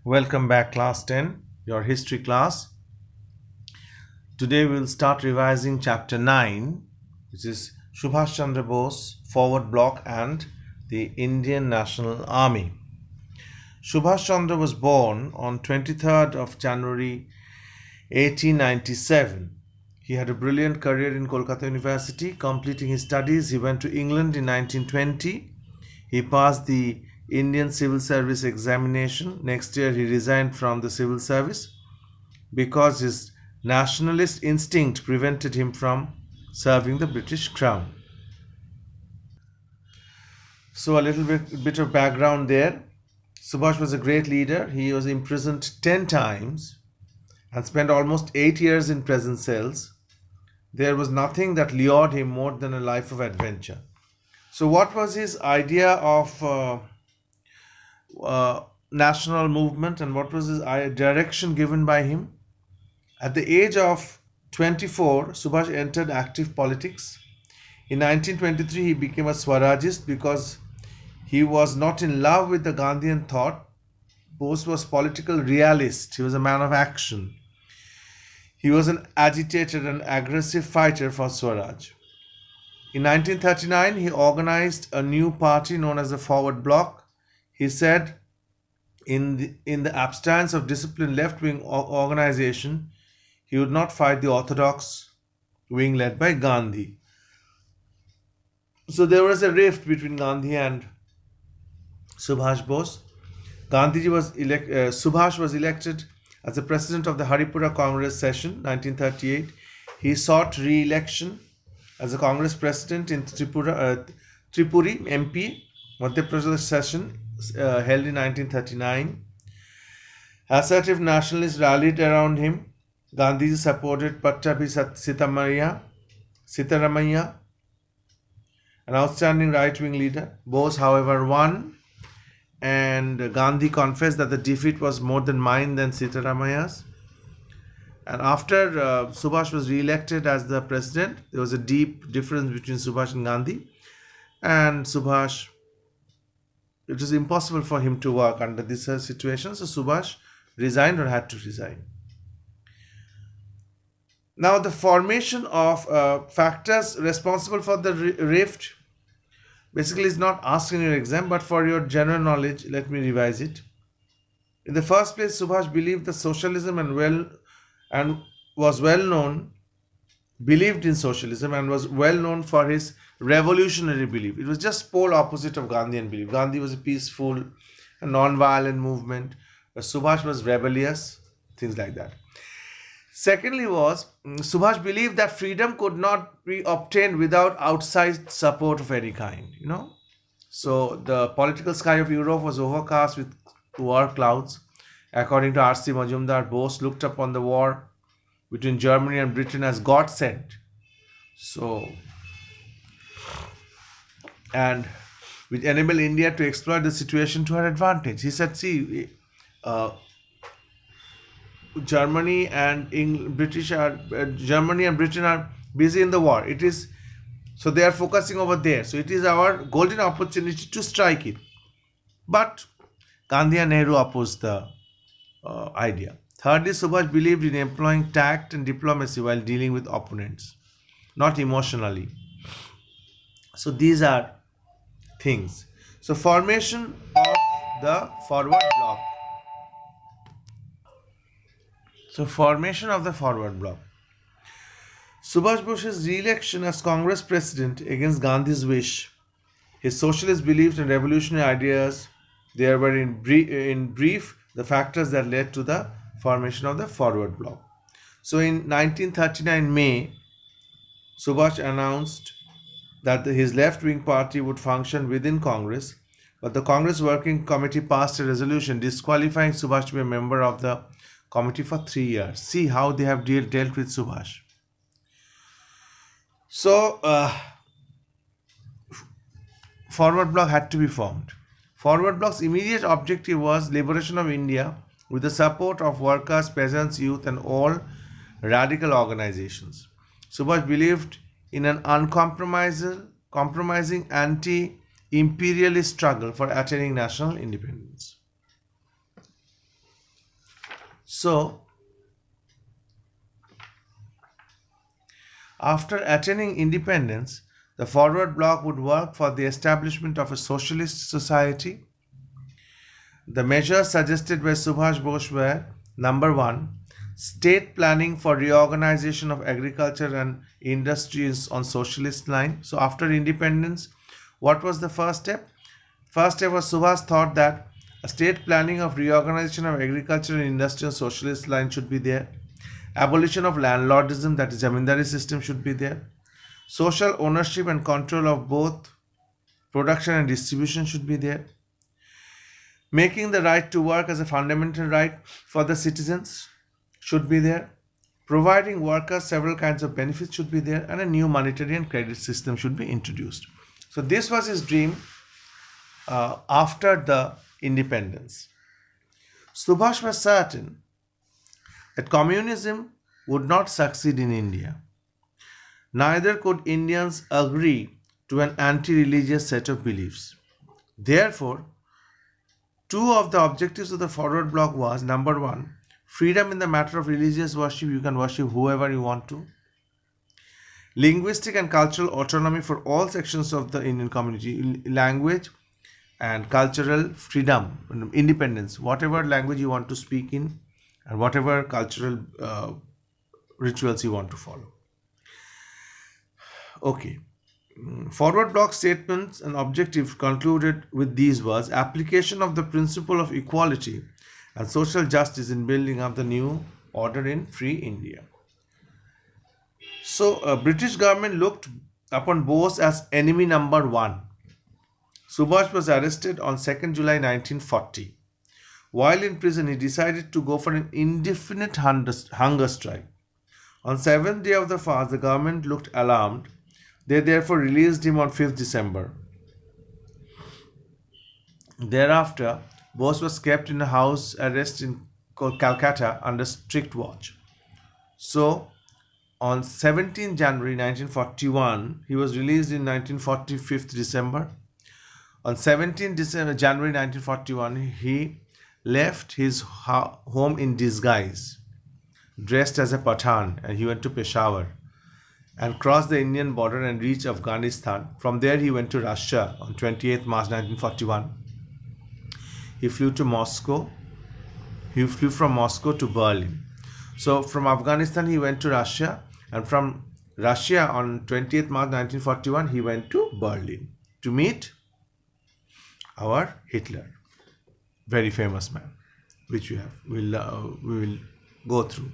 Welcome back, class 10, your history class. Today we'll start revising chapter 9, which is Subhash Chandra Bose, Forward Bloc and the Indian National Army. Subhash Chandra was born on 23rd of January 1897. He had a brilliant career in Kolkata University. Completing his studies, he went to England in 1920. He passed the Indian Civil Service examination. Next year, he resigned from the civil service because his nationalist instinct prevented him from serving the British Crown. So, a little bit of background there. Subhash was a great leader. He was imprisoned 10 times and spent almost 8 years in prison cells. There was nothing that lured him more than a life of adventure. So, what was his idea of national movement and what was his direction given by him? At the age of 24, Subhash entered active politics. In 1923, he became a Swarajist because he was not in love with the Gandhian thought. Bose was political realist. He was a man of action. He was an agitated and aggressive fighter for Swaraj. In 1939, he organized a new party known as the Forward Bloc. He said, in the absence of disciplined left-wing organization, he would not fight the orthodox wing led by Gandhi. So there was a rift between Gandhi and Subhash Bose. Subhash was elected as the president of the Haripura Congress session 1938. He sought re-election as a Congress president in Tripuri MP Madhya Pradesh session held in 1939. Assertive nationalists rallied around him. Gandhiji supported Pattabhi Sitaramaiah, an outstanding right-wing leader. Bose, however, won, and Gandhi confessed that the defeat was more than mine than Sitaramaiah's. And after Subhash was re-elected as the president, there was a deep difference between Subhash and Gandhi. And Subhash, it was impossible for him to work under this situation. So Subhash resigned or had to resign. Now, the formation of factors responsible for the rift basically is not asked in your exam, but for your general knowledge, let me revise it. In the first place, Subhash believed that socialism believed in socialism and was well known for his revolutionary belief. It was just pole opposite of Gandhian belief. Gandhi was a peaceful and non-violent movement, but Subhash was rebellious, things like that. Secondly Subhash believed that freedom could not be obtained without outside support of any kind, So the political sky of Europe was overcast with war clouds. According to R.C. Majumdar, Bose looked upon the war between Germany and Britain as God sent. And which enabled India to exploit the situation to her advantage. He said, Germany and Germany and Britain are busy in the war. So they are focusing over there. So it is our golden opportunity to strike it. But Gandhi and Nehru opposed the idea. Thirdly, Subhash believed in employing tact and diplomacy while dealing with opponents, not emotionally. So these are things. So formation of the Forward Bloc. Subhash Bose's re-election as Congress president against Gandhi's wish. His socialist beliefs and revolutionary ideas, there were in brief the factors that led to the formation of the Forward Bloc. So in 1939 May, Subhash announced that his left-wing party would function within Congress, but the Congress Working Committee passed a resolution disqualifying Subhash to be a member of the committee for 3 years. See how they have dealt with Subhash. So, Forward Bloc had to be formed. Forward Bloc's immediate objective was liberation of India with the support of workers, peasants, youth and all radical organizations. Subhash believed in an uncompromising anti-imperialist struggle for attaining national independence. So, after attaining independence, the Forward Bloc would work for the establishment of a socialist society. The measures suggested by Subhash Bose were: number one, state planning for reorganization of agriculture and industries on socialist line. So after independence, what was the first step? First step was Subhash thought that a state planning of reorganization of agriculture and industry on socialist line should be there. Abolition of landlordism, that is zamindari system, should be there. Social ownership and control of both production and distribution should be there. Making the right to work as a fundamental right for the citizens should be there. Providing workers several kinds of benefits should be there, and a new monetary and credit system should be introduced. So this was his dream after the independence. Subhash was certain that communism would not succeed in India. Neither could Indians agree to an anti-religious set of beliefs. Therefore, two of the objectives of the Forward Bloc was: number one, freedom in the matter of religious worship, you can worship whoever you want to. Linguistic and cultural autonomy for all sections of the Indian community, language and cultural freedom, independence, whatever language you want to speak in and whatever cultural rituals you want to follow. Okay. Forward Bloc statements and objectives concluded with these words: application of the principle of equality and social justice in building up the new order in free India. So, British government looked upon Bose as enemy number one. Subhash was arrested on 2nd July 1940. While in prison, he decided to go for an indefinite hunger strike. On 7th day of the fast, the government looked alarmed. They therefore released him on 5th December. Thereafter, Bose was kept in a house arrest in Calcutta under strict watch. So, on 17 January 1941, he was released in 1940, 5th December. On 17 January 1941, he left his home in disguise, dressed as a Pathan, and he went to Peshawar and crossed the Indian border and reached Afghanistan. From there, he went to Russia on 28 March 1941. He flew to Moscow. He flew from Moscow to Berlin. So from Afghanistan, he went to Russia, and from Russia on 28 March 1941, he went to Berlin to meet our Hitler, very famous man, which we will go through.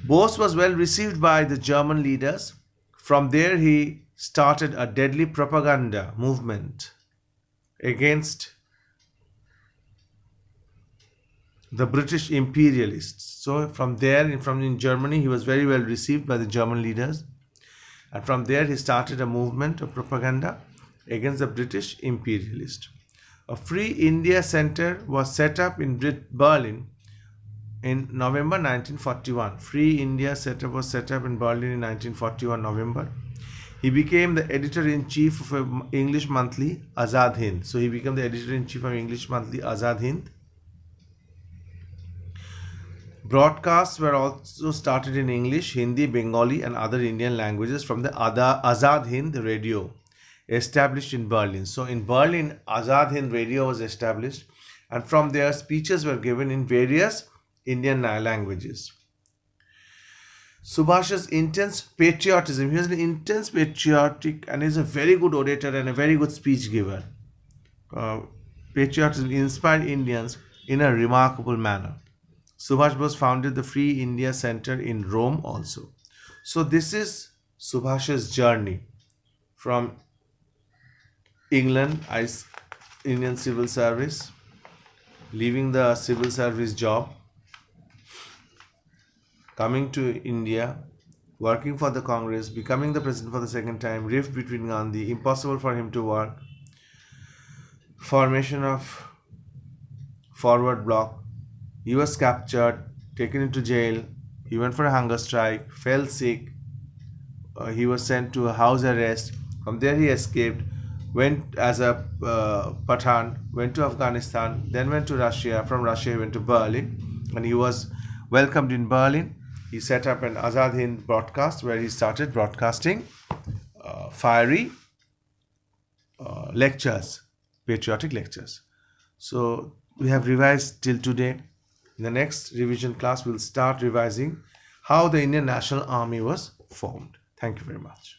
Bose was well received by the German leaders. From there, he started a deadly propaganda movement against the British imperialists. So from there, in Germany, he was very well received by the German leaders. And from there, he started a movement of propaganda against the British imperialists. A Free India Center was set up in Berlin in November 1941. Free India Center was set up in Berlin in 1941 November. He became the editor-in-chief of an English monthly, Azad Hind. So he became the editor-in-chief of English monthly, Azad Hind. Broadcasts were also started in English, Hindi, Bengali and other Indian languages from the Azad Hind radio, established in Berlin. So in Berlin, Azad Hind radio was established, and from there speeches were given in various Indian languages. Subhash's intense patriotism. He was an intense patriotic and is a very good orator and a very good speech giver. Patriotism inspired Indians in a remarkable manner. Subhash Bose founded the Free India Center in Rome also. So this is Subhash's journey from England, Indian civil service, leaving the civil service job, coming to India, working for the Congress, becoming the president for the second time, rift between Gandhi, impossible for him to work, formation of Forward Bloc. He was captured, taken into jail. He went for a hunger strike, fell sick. He was sent to a house arrest. From there he escaped, went as a Pathan, went to Afghanistan, then went to Russia. From Russia he went to Berlin. When he was welcomed in Berlin, he set up an Azad Hind broadcast where he started broadcasting fiery lectures, patriotic lectures. So we have revised till today. In the next revision class, we'll start revising how the Indian National Army was formed. Thank you very much.